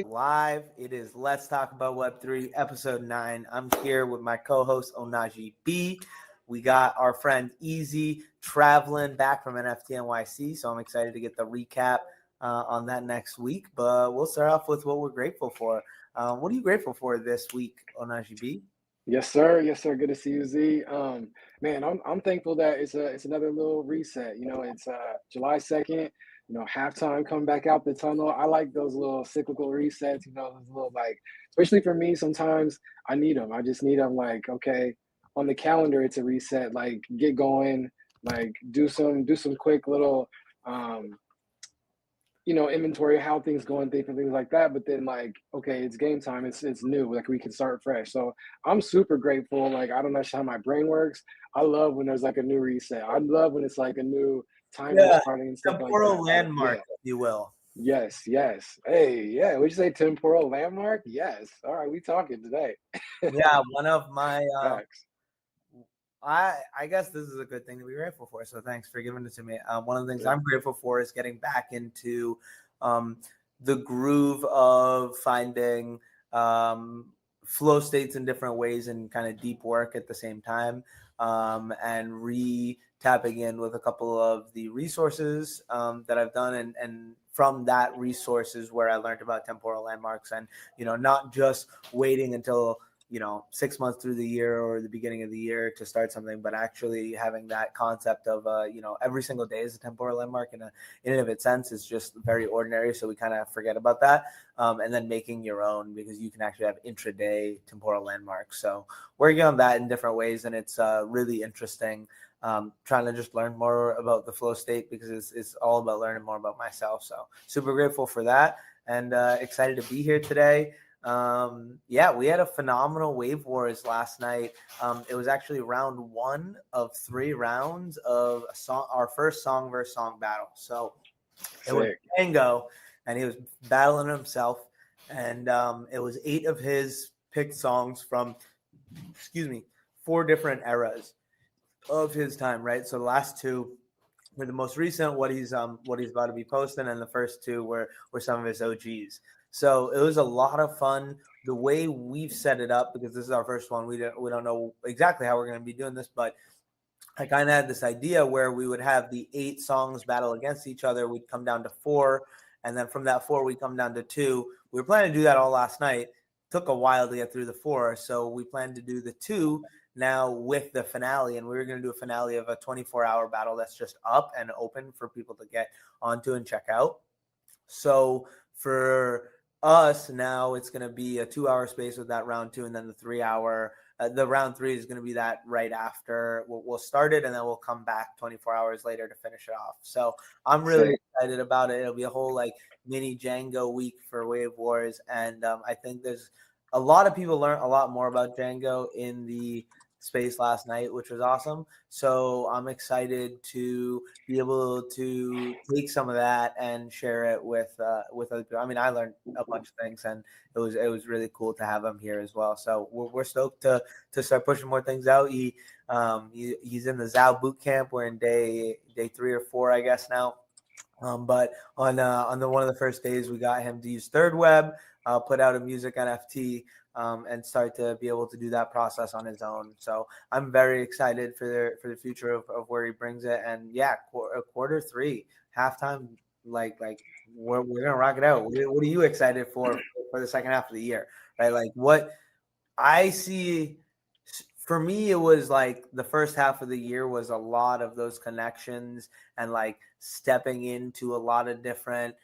Live. It is Let's Talk About Web3, episode 9. I'm here with my co-host Ohnahji B. We got our friend Easy traveling back from NFT NYC, so I'm excited to get the recap on that next week. But we'll start off with what we're grateful for. What are you grateful for this week, Ohnahji B? Yes, sir. Yes, sir. Good to see you, Z. Man, I'm thankful that it's another little reset. It's July 2nd. Halftime coming back out the tunnel. I like those little cyclical resets. Those little especially for me, sometimes I need them. I just need them. Like, okay, on the calendar, it's a reset. Like, get going. Like, do some quick little inventory, how things going, different things like that. But then okay, it's game time. It's new. Like we can start fresh. So I'm super grateful. Like I don't know how my brain works. I love when there's like a new reset. I love when it's like a new timer starting and stuff like that. Temporal landmark, if you will. Yes. Hey, yeah. Would you say temporal landmark? Yes. All right, we talking today. Yeah, one of my Facts. I guess this is a good thing to be grateful for. So thanks for giving it to me. One of the things I'm grateful for is getting back into the groove of finding flow states in different ways and kind of deep work at the same time, and tapping in with a couple of the resources that I've done, and from that resources where I learned about temporal landmarks, and not just waiting until 6 months through the year or the beginning of the year to start something, but actually having that concept of, every single day is a temporal landmark in and of its sense is just very ordinary. So we kind of forget about that. And then making your own, because you can actually have intraday temporal landmarks. So working on that in different ways. And it's really interesting, trying to just learn more about the flow state, because it's all about learning more about myself. So super grateful for that, and excited to be here today. We had a phenomenal Wave Wars last night. It was actually round 1 of 3 rounds of our first song versus song battle. So it was Jango, and he was battling himself, and it was 8 of his picked songs from 4 different eras of his time, right? So the last 2 were the most recent, what he's about to be posting, and the first 2 were some of his OGs. So it was a lot of fun. The way we've set it up, because this is our first one, we don't know exactly how we're going to be doing this, but I kind of had this idea where we would have the 8 songs battle against each other. We'd come down to 4, and then from that 4, we'd come down to 2. We were planning to do that all last night. Took a while to get through the 4, so we planned to do the 2 now with the finale, and we were going to do a finale of a 24-hour battle that's just up and open for people to get onto and check out. So for us now, it's going to be a 2-hour space with that round 2, and then the 3-hour. The round 3 is going to be that right after we'll start it, and then we'll come back 24 hours later to finish it off. So I'm really excited about it. It'll be a whole mini Jango week for Wave Wars, and I think there's a lot of people learned a lot more about Jango in the space last night, which was awesome. So I'm excited to be able to take some of that and share it with other people. I mean, I learned a bunch of things, and it was really cool to have him here as well. So we're stoked to start pushing more things out. He's in the ZAO Bootcamp. We're in day 3 or 4, I guess now. But on one of the first days, we got him to use Thirdweb, put out a music NFT, and start to be able to do that process on his own. So I'm very excited for the future of where he brings it. And yeah, quarter 3, halftime, like we're gonna rock it out. What are you excited for the second half of the year, right? Like what I see. For me, it was the first half of the year was a lot of those connections and stepping into a lot of different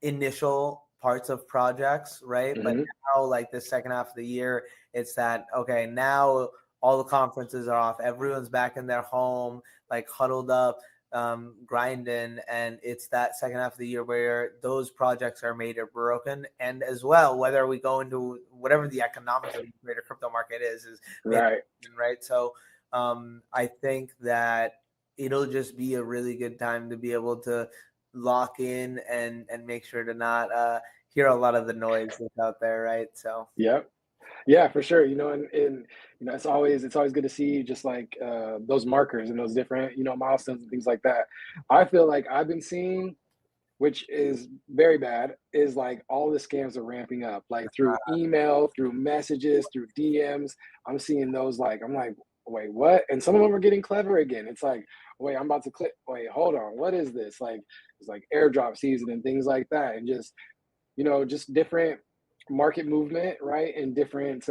initial parts of projects, right? Mm-hmm. But now, the second half of the year, it's that, okay, now all the conferences are off. Everyone's back in their home, huddled up, grinding, and it's that second half of the year where those projects are made or broken. And as well, whether we go into whatever the economics of the greater crypto market is right. So I think that it'll just be a really good time to be able to lock in and make sure to not hear a lot of the noise that's out there, right? So yeah, for sure. And it's always good to see just those markers and those different milestones and things like that. I feel like I've been seeing which is very bad, is like all the scams are ramping up, like through email, through messages, through DMs. I'm seeing those, like, I'm like, wait, what? And some of them are getting clever again. It's like, wait, I'm about to click. Wait, hold on. What is this? Like, it's like airdrop season and things like that. And just, just different market movement, right? And different,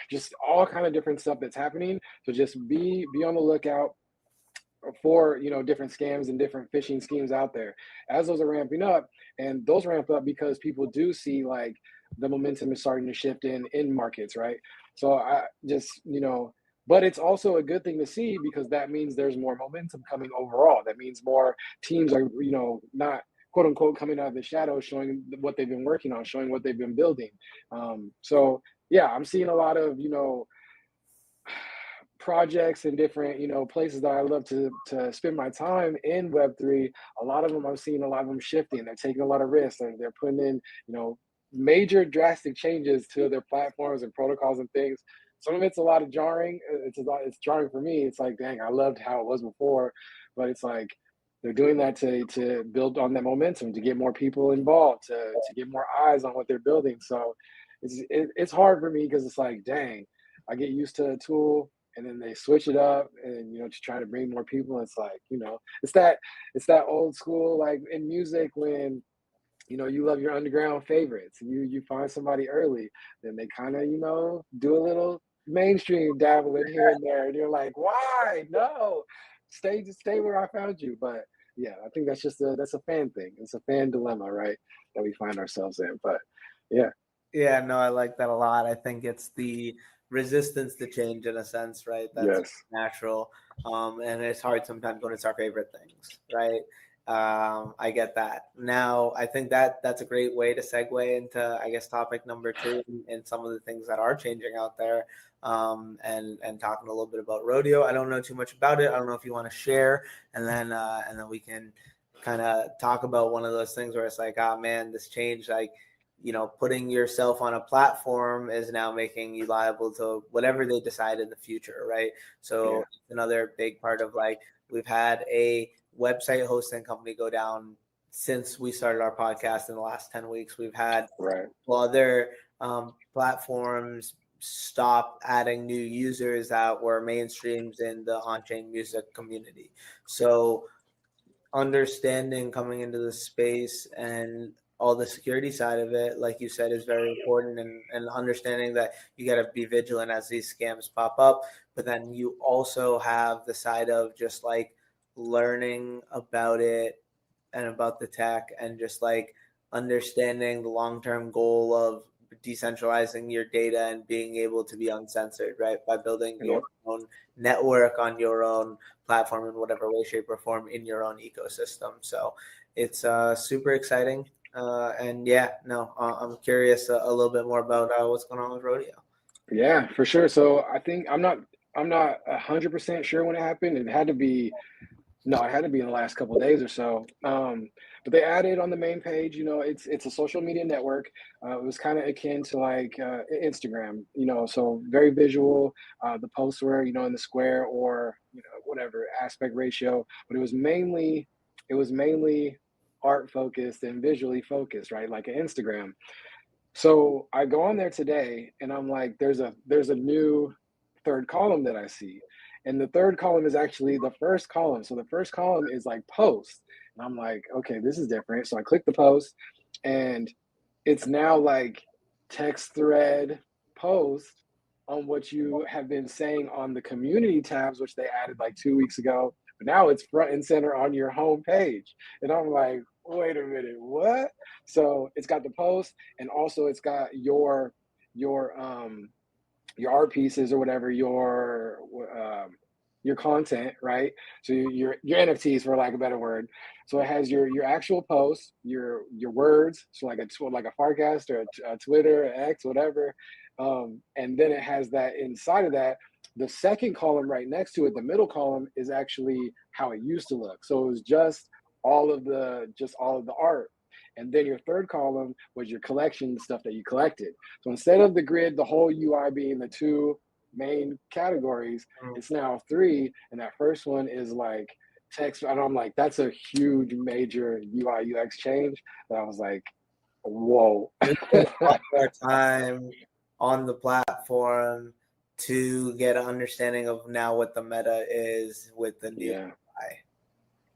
just all kind of different stuff that's happening. So just be on the lookout for different scams and different phishing schemes out there as those are ramping up. And those ramp up because people do see like the momentum is starting to shift in markets, right? So I just, but it's also a good thing to see, because that means there's more momentum coming overall. That means more teams are, not quote unquote coming out of the shadows, showing what they've been working on, showing what they've been building. So yeah, I'm seeing a lot of projects and different places that I love to spend my time in Web3. A lot of them, I'm seeing a lot of them shifting. They're taking a lot of risks, and they're putting in major drastic changes to their platforms and protocols and things. Some of it's a lot of jarring. It's jarring for me. It's like, dang, I loved how it was before, but it's like they're doing that to build on that momentum, to get more people involved, to get more eyes on what they're building. So it's hard for me, because it's like, dang, I get used to a tool, and then they switch it up, and to try to bring more people. It's like, it's that old school, like in music, when you love your underground favorites, and you find somebody early, then they kind of do a little mainstream dabbling here and there, and you're like, why? No, stay where I found you. But yeah, I think that's a fan thing. It's a fan dilemma, right, that we find ourselves in. But yeah, no, I like that a lot. I think it's the resistance to change, in a sense, right? That's yes, natural. And it's hard sometimes when it's our favorite things, right? I get that. Now, I think that's a great way to segue into, I guess, topic number 2, and some of the things that are changing out there, and talking a little bit about Rodeo. I don't know too much about it. I don't know if you want to share, and then we can kind of talk about one of those things where it's like, oh man, this change, like, putting yourself on a platform is now making you liable to whatever they decide in the future, right? So it's another big part of, like, we've had a website hosting company go down since we started our podcast in the last 10 weeks. We've had other platforms stop adding new users that were mainstreams in the on-chain music community. So understanding coming into the space and all the security side of it, like you said, is very important, and understanding that you got to be vigilant as these scams pop up. But then you also have the side of just like learning about it and about the tech, and just like understanding the long-term goal of decentralizing your data and being able to be uncensored, right? By building your own network on your own platform in whatever way, shape, or form in your own ecosystem. So it's super exciting. And I'm curious a little bit more about what's going on with Rodeo. Yeah, for sure. So I think I'm not 100% sure when it happened. It had to be in the last couple of days or so. But they added on the main page, it's a social media network. It was kind of akin to like Instagram, so very visual. The posts were, in the square, or whatever aspect ratio, but it was mainly art focused and visually focused, right? Like an Instagram. So I go on there today, and I'm like, there's a new third column that I see. And the third column is actually the first column. So the first column is like post. And I'm like, okay, this is different. So I click the post, and it's now like text thread post on what you have been saying on the community tabs, which they added like 2 weeks ago. But now it's front and center on your home page. And I'm like, wait a minute, what? So it's got the post, and also it's got your art pieces, or whatever, your content, right? So your NFTs, for lack of a better word. So it has your actual post, your words, so like a Farcast, or a Twitter, or X, whatever, and then it has that inside of that. The second column right next to it, the middle column, is actually how it used to look. So it was just all of the art. And then your third column was your collection stuff that you collected. So instead of the grid, the whole UI being the 2 main categories, it's now 3. And that first one is like text, and I'm like, that's a huge major UI UX change. That I was like, whoa. We spend a lot more time on the platform to get an understanding of now what the meta is with the new UI.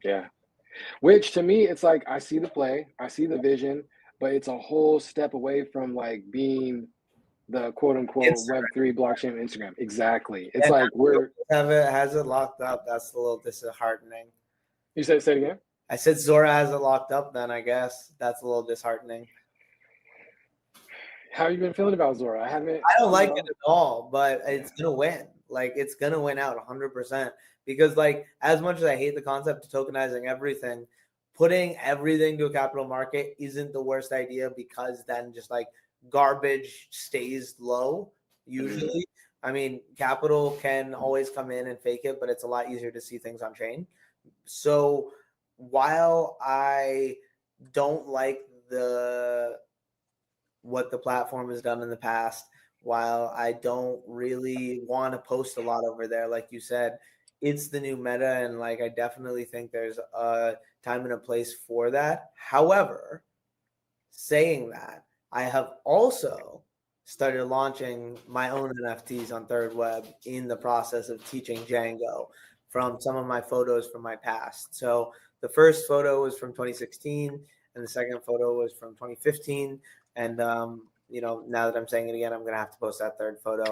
Yeah. Which to me, it's like, I see the play, I see the vision, but it's a whole step away from like being the quote unquote Instagram. Web3 blockchain Instagram. Exactly. It's And like has it locked up. That's a little disheartening. You say it again? I said Zora has it locked up, then I guess that's a little disheartening. How you been feeling about Zora? I don't like it at all, but it's gonna win. Like, it's gonna win out 100%. Because, like, as much as I hate the concept of tokenizing everything, putting everything to a capital market isn't the worst idea, because then just like garbage stays low usually. I mean, capital can always come in and fake it, but it's a lot easier to see things on chain. So while I don't like what the platform has done in the past, while I don't really want to post a lot over there, like you said, it's the new meta, and like I definitely think there's a time and a place for that. However, saying that, I have also started launching my own NFTs on Thirdweb in the process of teaching Jango from some of my photos from my past. So the first photo was from 2016, and the second photo was from 2015. And you know, now that I'm saying it again, I'm gonna have to post that third photo.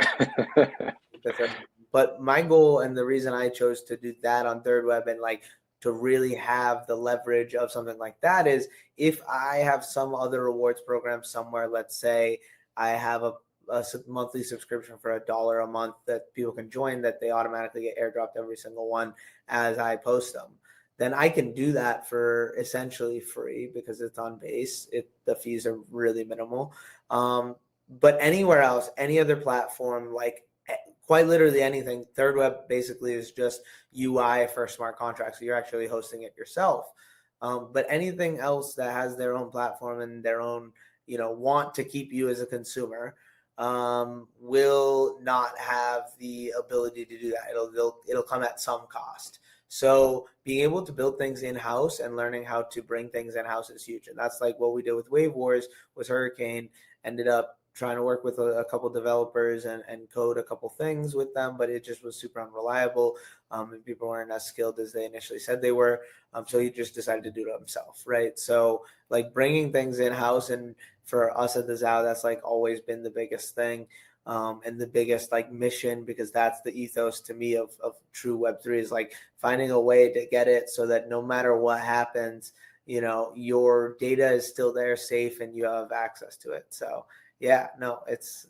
But my goal, and the reason I chose to do that on Thirdweb and like to really have the leverage of something like that, is if I have some other rewards program somewhere, let's say I have a monthly subscription for $1 a month that people can join, that they automatically get airdropped every single one as I post them, then I can do that for essentially free because it's on base. The fees are really minimal. But anywhere else, any other platform, like quite literally anything, Thirdweb basically is just UI for smart contracts. So you're actually hosting it yourself. But anything else that has their own platform and their own, you know, want to keep you as a consumer, will not have the ability to do that. It'll come at some cost. So being able to build things in-house and learning how to bring things in-house is huge. And that's like what we did with Wave Wars, with Hurricane. Ended up trying to work with a couple developers and code a couple things with them, but it just was super unreliable. And people weren't as skilled as they initially said they were. So he just decided to do it himself, right? So like bringing things in-house, and for us at the ZAO, that's like always been the biggest thing. And the biggest like mission, because that's the ethos to me of true Web3, is like finding a way to get it so that no matter what happens, you know, your data is still there safe and you have access to it. So yeah, no, it's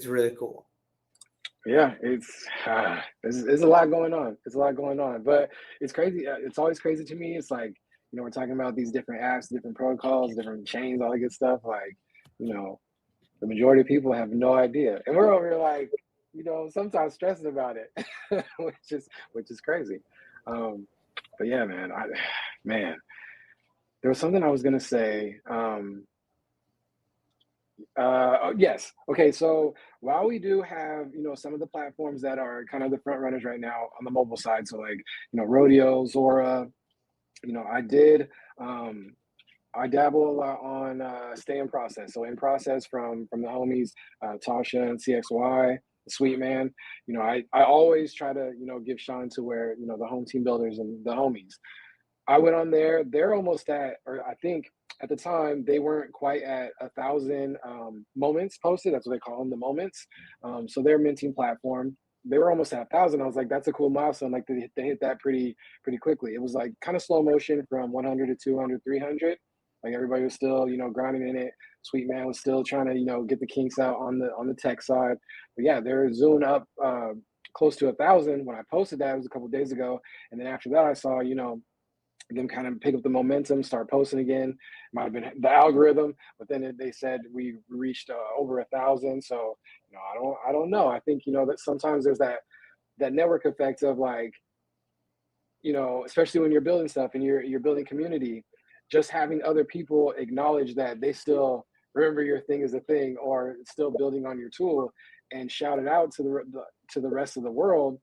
really cool. Yeah, there's a lot going on. It's a lot going on, but it's crazy. It's always crazy to me. It's like, you know, we're talking about these different apps, different protocols, different chains, all that good stuff. Like, you know, the majority of people have no idea, and we're over here like, you know, sometimes stressing about it, which is crazy. But yeah, man, there was something I was gonna say. Oh, yes. Okay. So while we do have, you know, some of the platforms that are kind of the front runners right now on the mobile side, so like, you know, Rodeo, Zora, you know, I dabble a lot on Stay in Process. So In Process from the homies, Tasha and CXY, the Sweet Man. You know, I always try to, you know, give shine to where, you know, the home team builders and the homies. I went on there. They're almost at, or I think at the time they weren't quite at 1,000 moments posted. That's what they call them, the moments. So their minting platform, they were almost at 1,000. I was like, that's a cool milestone. Like they hit that pretty quickly. It was like kind of slow motion from 100 to 200, 300. Like everybody was still, you know, grinding in it. Sweet Man was still trying to, you know, get the kinks out on the tech side. But yeah, they're zooming up close to 1,000. When I posted that, it was a couple of days ago. And then after that, I saw, you know, them kind of pick up the momentum, start posting again. Might have been the algorithm, but then they said we reached over 1,000. So, you know, I don't know. I think, you know, that sometimes there's that network effect of like, you know, especially when you're building stuff and you're building community, just having other people acknowledge that they still remember your thing is a thing, or still building on your tool, and shout it out to the rest of the world.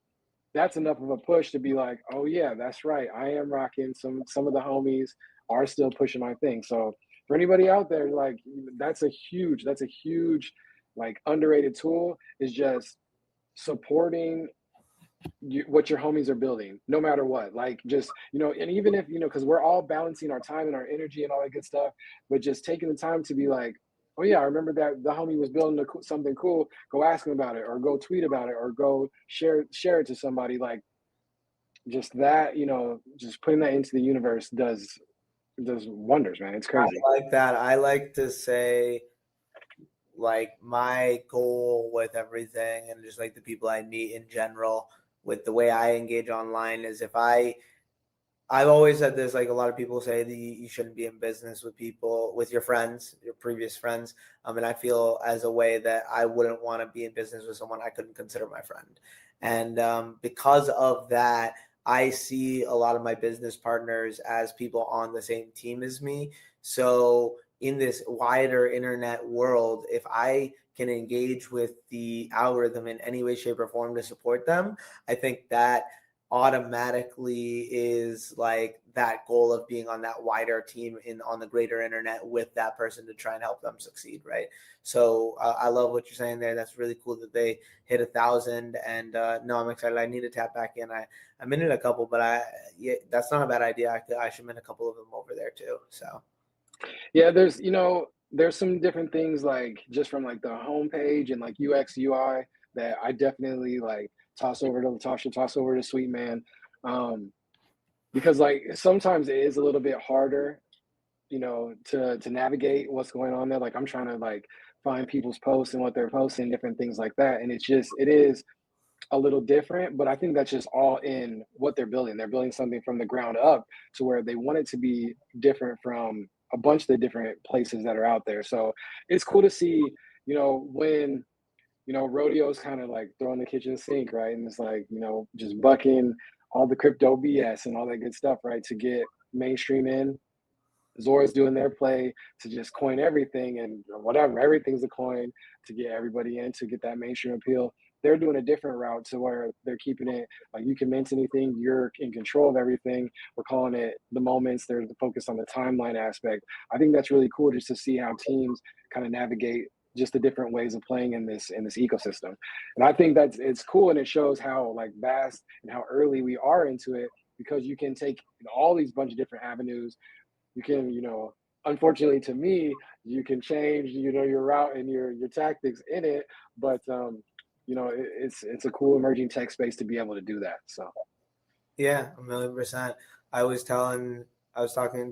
that's enough of a push to be like, oh yeah, that's right. I am rocking some of the homies are still pushing my thing. So for anybody out there, like that's a huge like underrated tool is just supporting what your homies are building, no matter what. Like just, and even if, because we're all balancing our time and our energy and all that good stuff, but just taking the time to be like, oh yeah, I remember that the homie was building something cool. Go ask him about it, or go tweet about it, or go share it to somebody. Like just that, just putting that into the universe does wonders, man. It's crazy. I like that. I like to say, like, my goal with everything and just like the people I meet in general with the way I engage online is I've always said this, like a lot of people say that you shouldn't be in business with people, with your friends, your previous friends. And I feel as a way that I wouldn't want to be in business with someone I couldn't consider my friend. And because of that, I see a lot of my business partners as people on the same team as me. So in this wider internet world, if I can engage with the algorithm in any way, shape, or form to support them, I think that automatically is like that goal of being on that wider team on the greater internet with that person to try and help them succeed, right? So I love what you're saying there. That's really cool that they hit 1,000, and no, I'm excited. I need to tap back in. I'm in a couple, but that's not a bad idea. I should mint a couple of them over there too. So yeah, there's some different things like just from like the homepage and like UX UI that I definitely like toss over to Latasha, toss over to Sweet Man. Because like sometimes it is a little bit harder, to navigate what's going on there. Like I'm trying to like find people's posts and what they're posting, different things like that. And it is a little different, but I think that's just all in what they're building. They're building something from the ground up to where they want it to be different from a bunch of the different places that are out there. So it's cool to see, when Rodeo's kind of like throwing the kitchen sink, right? And it's like, just bucking all the crypto BS and all that good stuff, right? To get mainstream in. Zora's doing their play to just coin everything and whatever, everything's a coin to get everybody in to get that mainstream appeal. They're doing a different route to where they're keeping it like you can mint anything, you're in control of everything. We're calling it the moments. They're focused on the timeline aspect. I think that's really cool just to see how teams kind of navigate just the different ways of playing in this ecosystem. And I think it's cool, and it shows how like vast and how early we are into it, because you can take all these bunch of different avenues. You can, unfortunately to me, you can change, your route and your tactics in it, but it's a cool emerging tech space to be able to do that. So yeah, 1,000,000%. I was talking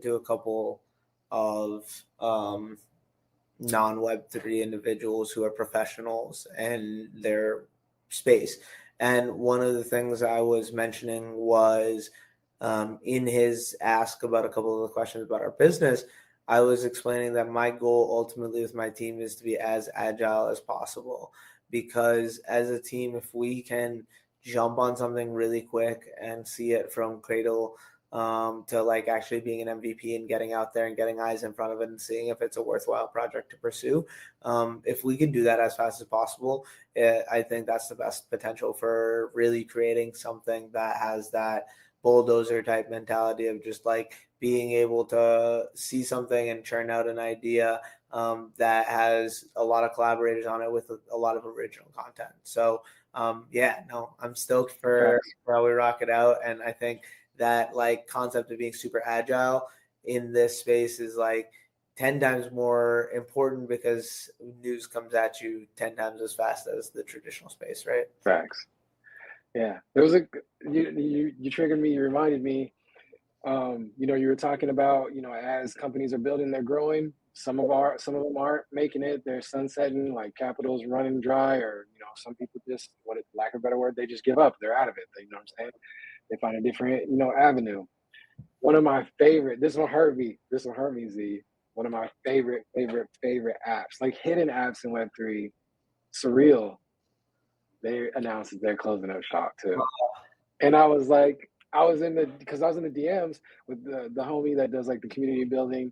to a couple of non-Web3 individuals who are professionals in their space. And one of the things I was mentioning was in his ask about a couple of the questions about our business, I was explaining that my goal ultimately with my team is to be as agile as possible, because as a team, if we can jump on something really quick and see it from cradle to like actually being an MVP and getting out there and getting eyes in front of it and seeing if it's a worthwhile project to pursue. If we can do that as fast as possible, I think that's the best potential for really creating something that has that bulldozer type mentality of just like being able to see something and churn out an idea that has a lot of collaborators on it with a lot of original content. So yeah, no, I'm stoked for how we rock it out. And I think that like concept of being super agile in this space is like 10 times more important, because news comes at you 10 times as fast as the traditional space, right? facts. Yeah, there was you triggered me. You reminded me. You were talking about, as companies are building, they're growing. Some of them aren't making it. They're sunsetting, like capital's running dry, or some people just, lack of a better word, they just give up. They're out of it. You know what I'm saying? They find a different, avenue. One of my favorite. This will hurt me. Z. One of my favorite apps, like hidden apps in Web3, Surreal. They announced that they're closing up shop too. And I was like, I was in the DMs with the homie that does like the community building.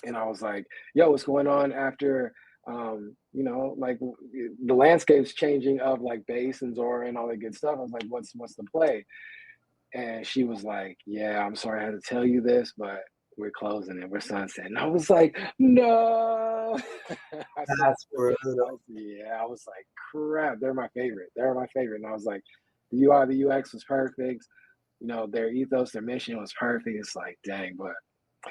And I was like, yo, what's going on after You know, like the landscape's changing of like base and Zora and all that good stuff. I was like, what's the play? And she was like, yeah, I'm sorry I had to tell you this, but we're closing it. We're sunsetting. I was like, no. That's brutal. I was like, crap, they're my favorite. They're my favorite. And I was like, the UI, the UX was perfect. You know, their ethos, their mission was perfect. It's like, dang, but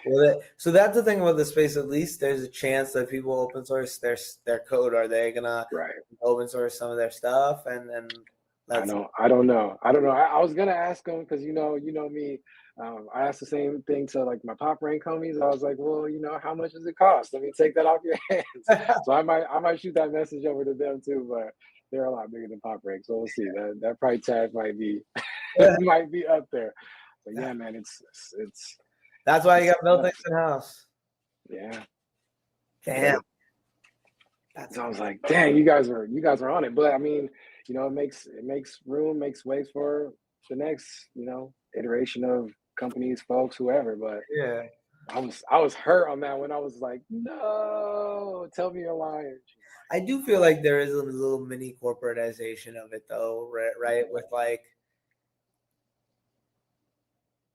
Well, so that's the thing about the space. At least there's a chance that people open source their code. Are they gonna right. open source some of their stuff? And that's I don't know. I was gonna ask them because you know me. I asked the same thing to like my pop rank homies. I was like, well, you know, how much does it cost? Let me take that off your hands. So I might shoot that message over to them too, but they're a lot bigger than pop rank. So we'll see. That price tag might be might be up there. But yeah, man, it's that's why you got built things in house. Yeah. Damn. So I was like, dang, you guys are on it. But I mean, you know, it makes room, makes ways for the next, you know, iteration of companies, folks, whoever. But yeah, I was hurt on that one. I was like, no, tell me you're lying. I do feel like there is a little mini corporatization of it though, right? With like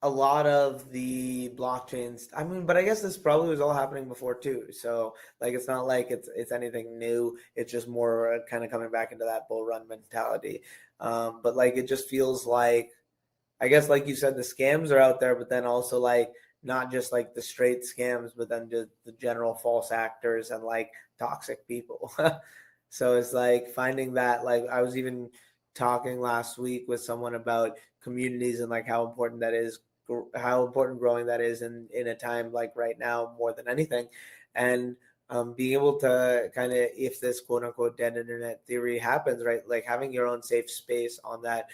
a lot of the blockchains. I mean, but I guess this probably was all happening before too. So like, it's not like it's anything new. It's just more kind of coming back into that bull run mentality. But like, it just feels like, I guess, like you said, the scams are out there, but then also like not just like the straight scams, but then just the general false actors and like toxic people. So it's like finding that, like I was even talking last week with someone about communities and like how important that is, how important growing that is in a time like right now more than anything. And being able to kind of, if this quote unquote dead internet theory happens, right, like having your own safe space on that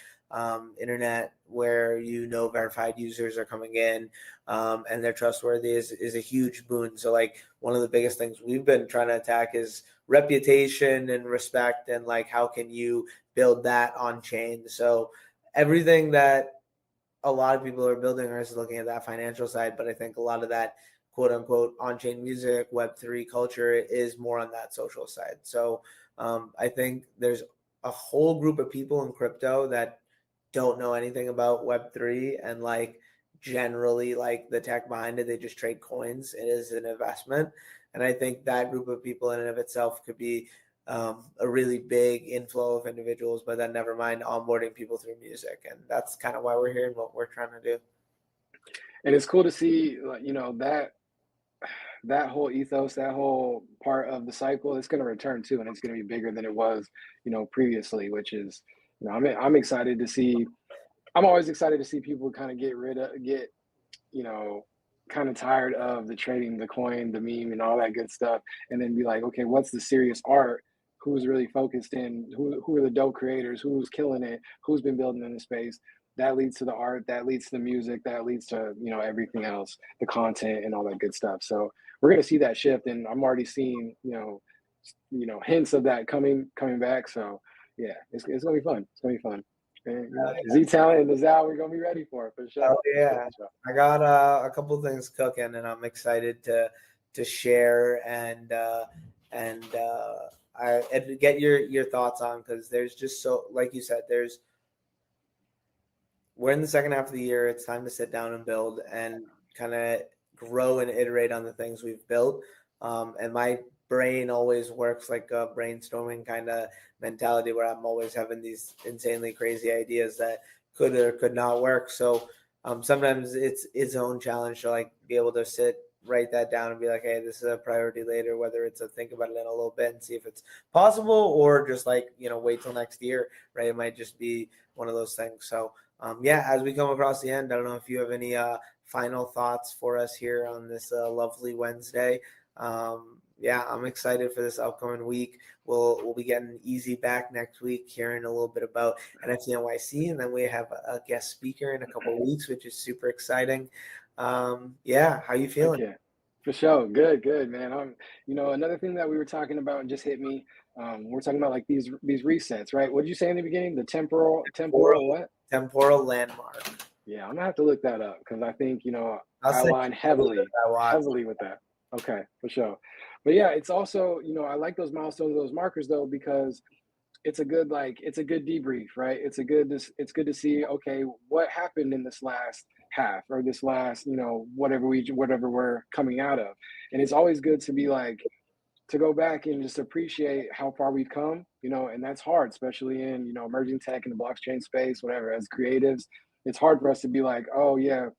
internet where you know verified users are coming in and they're trustworthy is a huge boon. So like one of the biggest things we've been trying to attack is reputation and respect, and like how can you build that on chain. So everything that a lot of people are building are just looking at that financial side, but I think a lot of that quote unquote on-chain music, Web3 culture is more on that social side. So I think there's a whole group of people in crypto that don't know anything about Web3 and like generally like the tech behind it. They just trade coins. It is an investment. And I think that group of people in and of itself could be a really big inflow of individuals, but then never mind onboarding people through music. And that's kind of why we're here and what we're trying to do. And it's cool to see, you know, that whole ethos, that whole part of the cycle, it's going to return too, and it's going to be bigger than it was, you know, previously. Which is, you know, I'm excited to see. I'm always excited to see people kind of you know, kind of tired of the trading, the coin, the meme, and all that good stuff, and then be like, okay, what's the serious art? Who's really focused in? Who are the dope creators? Who's killing it? Who's been building in the space? That leads to the art. That leads to the music. That leads to, you know, everything else, the content and all that good stuff. So we're gonna see that shift, and I'm already seeing, hints of that coming back. So yeah, it's gonna be fun. It's gonna be fun. And, you know, Z Talent and the ZAO, we're gonna be ready for it for sure. Oh yeah, I got a couple things cooking, and I'm excited to share and get your thoughts on, because there's just, so like you said, we're in the second half of the year. It's time to sit down and build and kind of grow and iterate on the things we've built. And my brain always works like a brainstorming kind of mentality where I'm always having these insanely crazy ideas that could or could not work. So sometimes it's its own challenge to like be able to write that down and be like, hey, this is a priority later, whether it's a think about it in a little bit and see if it's possible, or just like, wait till next year, right? It might just be one of those things. So as we come across the end, I don't know if you have any final thoughts for us here on this lovely Wednesday. I'm excited for this upcoming week. We'll be getting Easy back next week, hearing a little bit about NFT NYC, and then we have a guest speaker in a couple of weeks, which is super exciting. How you feeling? Okay. For sure. Good, man. Another thing that we were talking about and just hit me. We're talking about like these resets, right? What did you say in the beginning? The temporal what? Temporal landmark. Yeah, I'm gonna have to look that up because I think I align heavily with that. Okay, for sure. But yeah, it's also, I like those milestones, those markers though, because it's a good debrief, right? It's good to see, okay, what happened in this last half or this last, whatever we're coming out of. And it's always good to be like, to go back and just appreciate how far we've come, and that's hard, especially in, emerging tech in the blockchain space, whatever, as creatives. It's hard for us to be like, oh yeah,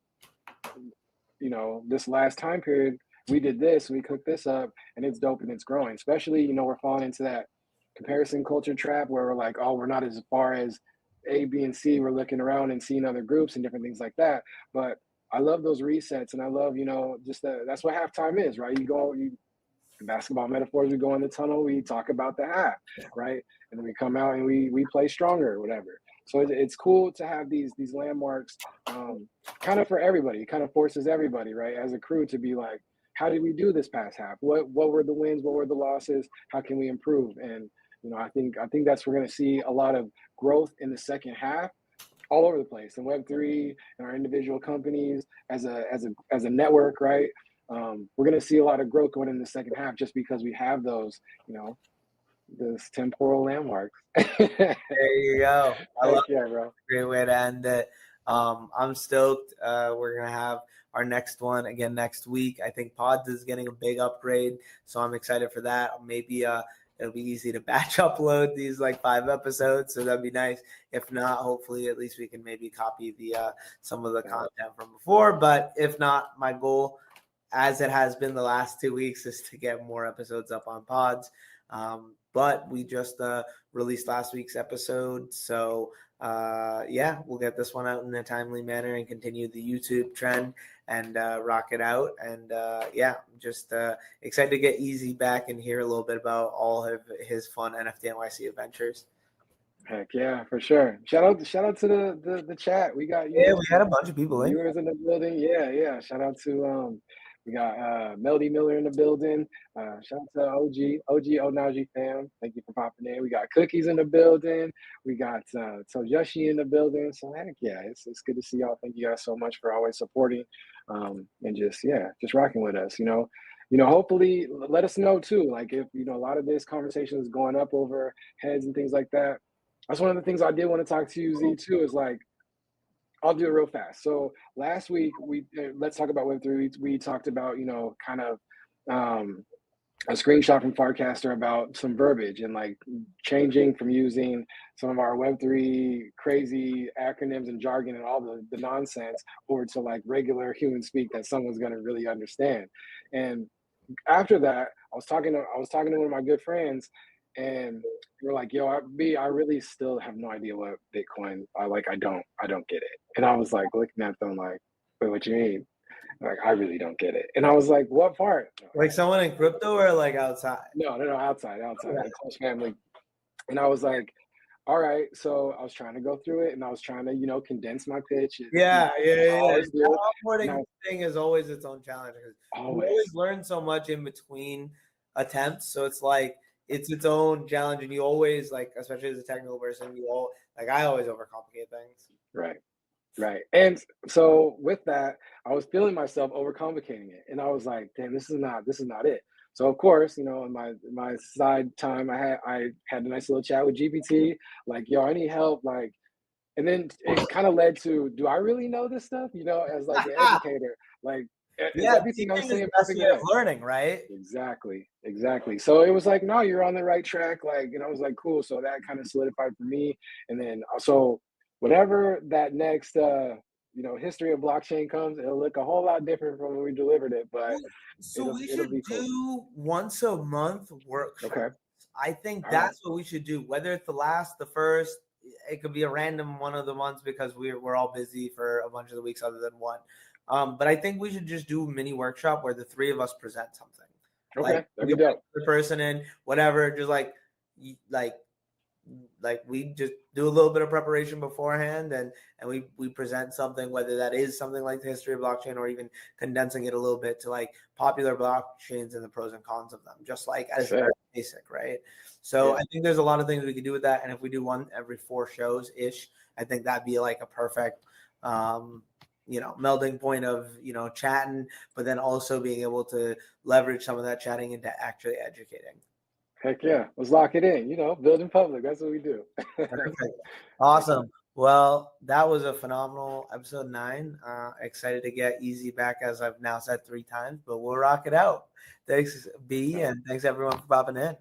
this last time period, we did this, we cooked this up, and it's dope and it's growing. Especially, we're falling into that comparison culture trap where we're like, oh, we're not as far as A, B, and C. We're looking around and seeing other groups and different things like that. But I love those resets, and I love, just that's what halftime is, right? In basketball metaphors, we go in the tunnel, we talk about the half, right? And then we come out and we play stronger or whatever. So it's cool to have these landmarks, kind of for everybody. It kind of forces everybody, right, as a crew to be like, how did we do this past half? What were the wins? What were the losses? How can we improve? And I think that's we're going to see a lot of growth in the second half, all over the place in Web3 and our individual companies as a network, right? We're going to see a lot of growth going in the second half just because we have those, those temporal landmarks. There you go. I love yeah, bro. Great way to end it. I'm stoked. We're gonna have our next one again next week. I think Pods is getting a big upgrade, so I'm excited for that. Maybe it'll be easy to batch upload these like 5 episodes, so that'd be nice. If not, hopefully at least we can maybe copy the some of the content from before. But if not, my goal, as it has been the last 2 weeks, is to get more episodes up on Pods. But we just released last week's episode, so yeah, we'll get this one out in a timely manner and continue the YouTube trend and rock it out. And yeah, I'm just excited to get Easy back and hear a little bit about all of his fun NFT NYC adventures. Heck yeah, for sure. Shout out to the chat. We got we had a bunch of people viewers in the building. Yeah. Shout out to we got Melody Miller in the building. Shout out to OG Ohnahji fam. Thank you for popping in. We got Cookies in the building. We got Toyoshi in the building. So heck yeah, it's good to see y'all. Thank you guys so much for always supporting and just rocking with us. Hopefully let us know too. Like if a lot of this conversation is going up over heads and things like that. That's one of the things I did want to talk to you, Z, too, is like, I'll do it real fast. So last week, let's talk about Web3. We talked about, kind of a screenshot from Farcaster about some verbiage and like changing from using some of our Web3 crazy acronyms and jargon and all the nonsense over to like regular human speak that someone's going to really understand. And after that, I was talking to one of my good friends, and we're like, yo, I really still have no idea what Bitcoin. I don't get it. And I was like looking at them like, wait, what you mean? Like, I really don't get it. And I was like, what part? Like someone in crypto or like outside? No, outside, like close family. And I was like, all right. So I was trying to go through it and I was trying to, condense my pitch. Yeah. The onboarding thing is always its own challenge. You always learn so much in between attempts. So it's like, it's its own challenge, and you always like, especially as a technical person, I always overcomplicate things. Right. And so with that, I was feeling myself overcomplicating it, and I was like, damn, this is not it. So of course, in my side time, I had a nice little chat with GPT, like, yo, I need help, like, and then it kind of led to, do I really know this stuff? As like an educator, like. Yeah, everything I'm saying is learning, right? Exactly. So it was like, no, you're on the right track. Like, I was like, cool. So that kind of solidified for me. And then so whatever that next history of blockchain comes, it'll look a whole lot different from when we delivered it. But so we should do once a month workshops. Okay. I think that's what we should do. Whether it's the first, it could be a random one of the months because we're all busy for a bunch of the weeks other than one. But I think we should just do a mini workshop where the 3 of us present something. Okay, like, we get the person in, whatever, just like we just do a little bit of preparation beforehand and we present something, whether that is something like the history of blockchain or even condensing it a little bit to like popular blockchains and the pros and cons of them, just like as very basic, right? So I think there's a lot of things we could do with that. And if we do one every 4 shows ish, I think that'd be like a perfect melding point of, chatting, but then also being able to leverage some of that chatting into actually educating. Heck yeah. Let's lock it in, build in public. That's what we do. Perfect. Awesome. Well, that was a phenomenal episode 9. Excited to get Easy back, as I've now said 3 times, but we'll rock it out. Thanks, B, and thanks everyone for popping in.